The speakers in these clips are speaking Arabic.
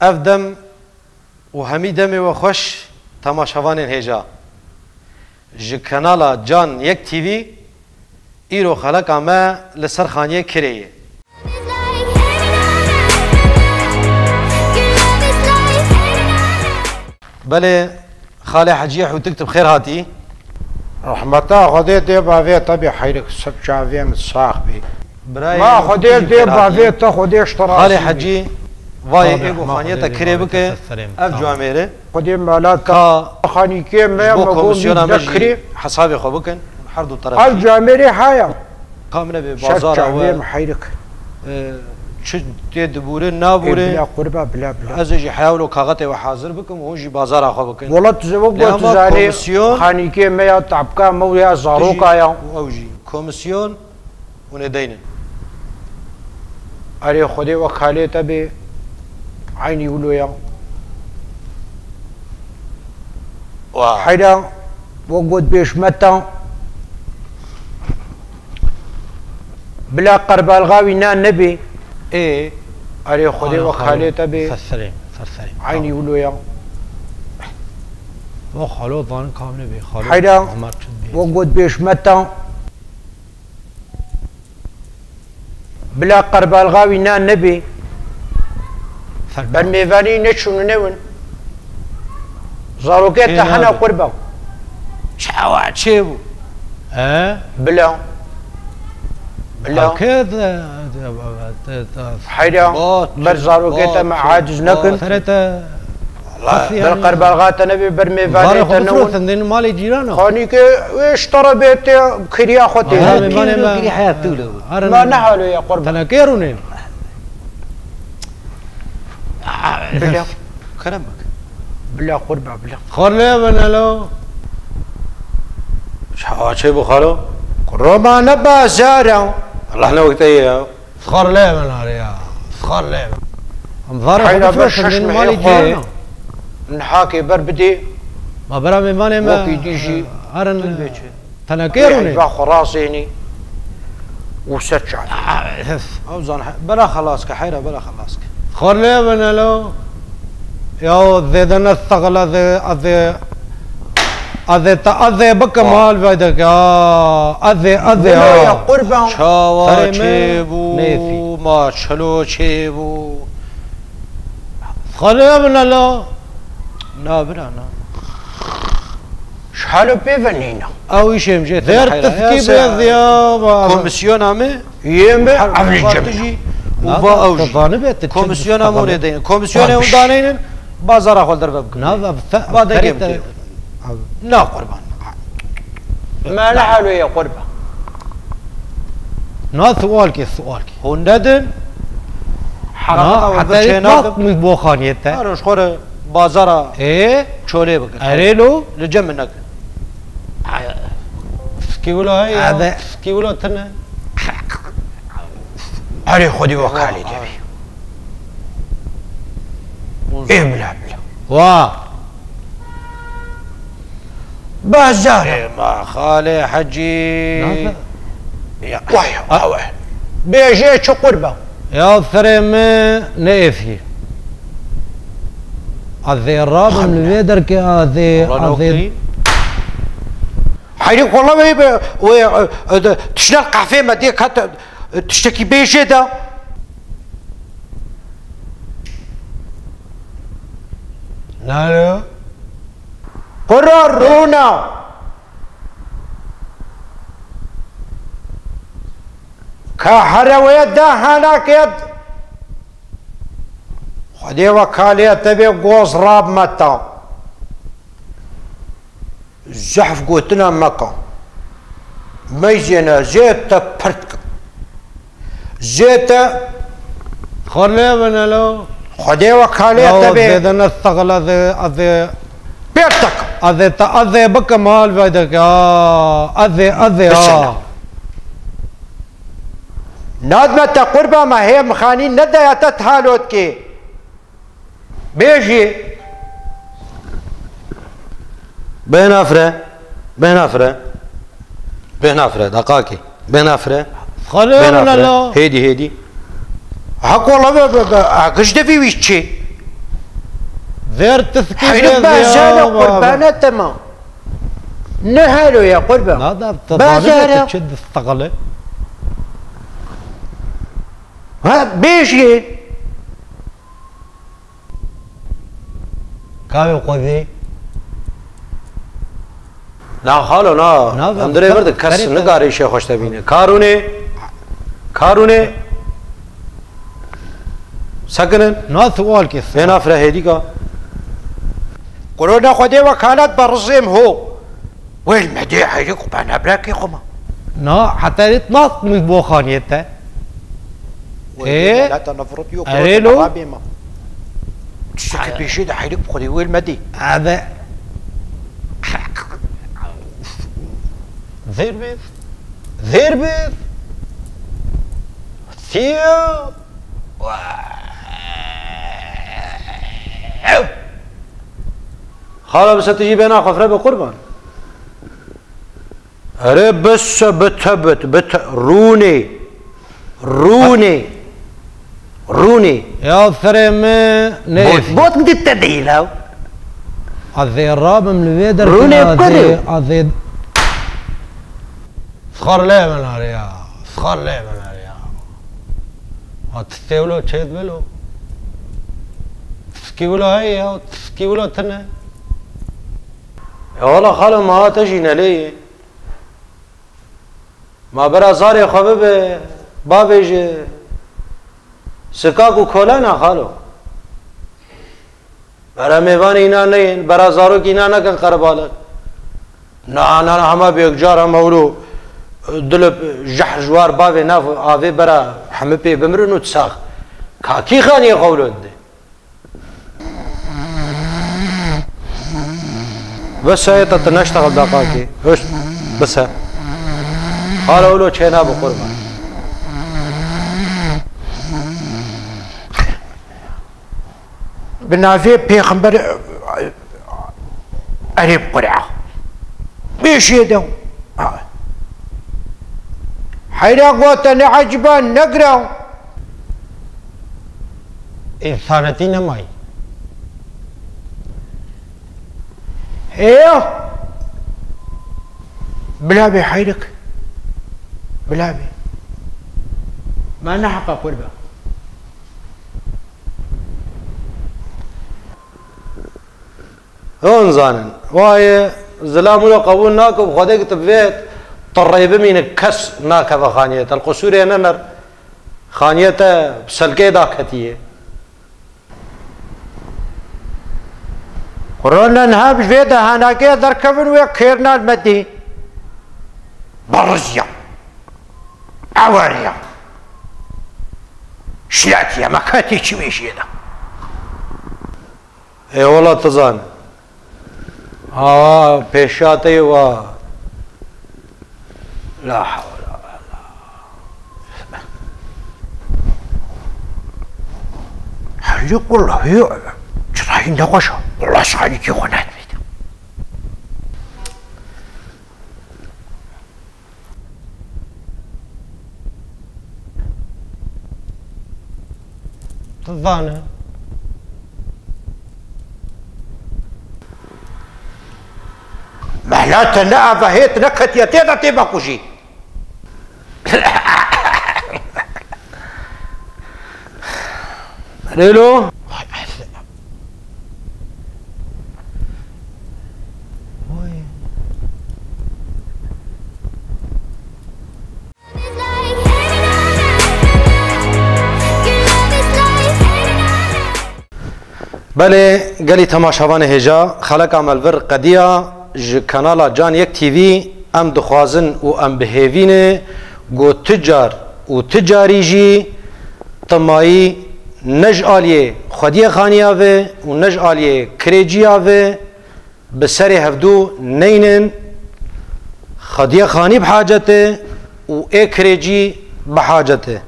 افدم وهمي دمي وخوش تماشاوان هجا ج کانالا جان یک تیوی ایرو خلق اما لسر خانیه کریه بله خاله حجيه وتكتب خير هاتي رحمتا خديت دي بافي طبي حيرك سب شافي متصاحبي براي ما خديت دي بافي تاخدي اشتراك خاله حجي واي ايغو خانيتا كريبك اف جواميره خدي مالات خاني كي ما مقوم ذكري حسابي خو بكن حردو طرف اف جواميري حيا قامنا ببازار شافي محيرك چه دبوره نابوره بلا قربه بلا ازجي حاولوا كاغته وحاضر بكم وجي بازار اخو بكن والله تزوج وتزاني خاني كي ما تعبكا مويا زاروكا يا اوجي كوميسيون وندين اري خدي وكاله تبي عيني ولويا حيدا وقود بيش متى بلا قرب الغاوي نا نبي ايه اري خدي وخالي تبي فرسرين عيني ولويا وخالو ظن كامل بي خالو حيدا وقود بيش متى بلا قرب الغاوي نا نبي برميفاني نشون نون زاروكيت تحنا قربا شاوات شيبو بلا كذا حيدا برزاروكيت مع عاجز نكن ثلاثة بالقرب الغات نبي برميفاني تنون ثندين مالي جيرانه خاني كي اشترى بيتي كريا خوتي ما نحلو يا قربا تنكيرونين بلا كرمك بلا قربا بلا خورلي بنالو شاوات شيبو خالو قربا نبا زارا الله احنا وقتها خورلي بناليا خورلي حيدا برشش مالي جيرانه نحاكي بربدي ما برا ميماني ما وكي ديجي ارن تنكيروني با خراسيني وسجع اوزان بلا خلاص كحيره بلا خلاص خورلي بنالو يا ذيدنا الثقل أذي بكمال بعدك أذي يا قربان شاوا شيبو ما شلو شيبو خورلي بنالو نابنا شحالو بيفنينا او شيء مجيت غير تفكيب يا كوميسيون عمي يم عمل الجبل وبا اوجي تضانبت كوميسيون امون يدين كوميسيون ودانين بازار اخو دربك نافا بعد جيم لا قربان ما لحالو يا قربان نا سؤالك هنددن حتى ناط من بوخانيته انا شخور بازار ايه شولي بك اريلو لجم منك سكيولو هاي هذا سكيولو تنا اري خدي وكالي تبي ايه بلا وا بازار ما خالي حجي واه بيجي شو قربه يا ثريم نيفي هذي الراب من الفيدر كي هذي حيرك والله ما تشنى القحفه ما ديك حتى تشتكي بيجي ده لا قررونا كحروية دهانا كيد خدي وكالية تبي قوس راب متى زحف قوتنا مكة ميزينا زيت برتك زيت خلي بنالو خدي وكالية تبي ذيدنا الثقل أذي بيرتك أذي بكمال بعدك أذي نادمة قربة ما هي مخاني ندى تتهالوت كي بيجي بهنافرة دقاقي بهنافرة خلي بنالو هيدي حق والله قش دفي ويشي زير تسكي حيلك بازالة قربانة تمام نهالو يا قربان هذا بازالة تشد الثقلة ها بيجي كامل قوي نا خالو نا نا، اندري ورد کس غریب. نگاری شی خوش تبینه کارونه سکنن نا سؤال كيف بنا فرهدی کا قولونا خدي وكالات برزيم هو وين مدي حيلك قبانا بلاكي قما نا حتى يتناط من بوخانيته إيه؟ لا تنفرط يو أريلو؟ تشتكي بيشي ده حيلك بخدي وين مدي هذا زير بيت ثياب خاله بس تجي بنا خفره بقربان اره بس بت روني يا ثريمي نيف بوت بدي تدعي له هذي الراب من الفيدر روني بقريو. هذي صخر ليه من هاريا صخر ليه من هاريا هتستيولو تشيد بلو تسكيولو هيا تسكيولو تنه يا والله خاله ما تجينا ليه ما برا زاري خبب بابج سكاكو كولانا خالو برا ميوان اینا نين برا زارو کی اینا نکن قربالك نا هما بيكجار هم اولو دلب جح جوار بابي ناف آوي برا همه پی بمرنو تساخ كاكي خاني قولو ده بس هي تنشتغل دقاقي وش بس قال اولو چينا بقربان بنافي بيغمبر قريب قرعة بيش يدو حيلا قوتني عجبان نقرأ إنسانتين ماي ايه بلابي حيلك بلابي ما نحق قربة هون زانن واي زلامو قبول ناكب خديك تبيت طريب من كس ناكب خانية القصور نمر خانية بسلكي داكتيه قرونا نهاب فيدا هناكي دركبن ويكيرنا المدي برزيا عواريا شلاتيا مكاتي شويش يدا اي والله تزان بيشاتي و لا حول ولا قوة حيلك والله هي جراحين نقشة والله شعاليك يخونات بيدا تظانه مهلاتا لا فهيت نكت يتيدا تيبا كوشي ريلو بله گلی تماشاوان هجا خلق عمل ور قدیا ج کانالا جان یک تیوی ام دخوازن و ام بهیوینه گو تجار و تجاری جی تمایی نج آلیه خودی خانیا و نج آلیه کریجیا و بسر هفدو نینن خودی خانی بحاجته و ای کریجی بحاجته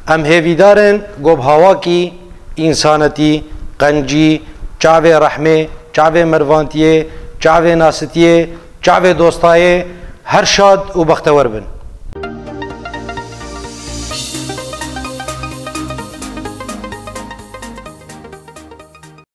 ام هیویدارن گو بهاوا کی انسانتی قنجی چاوه رحمه چاوه مروانتیه چاوه ناستیه چاوه دوستایه هر شاد و بختور بن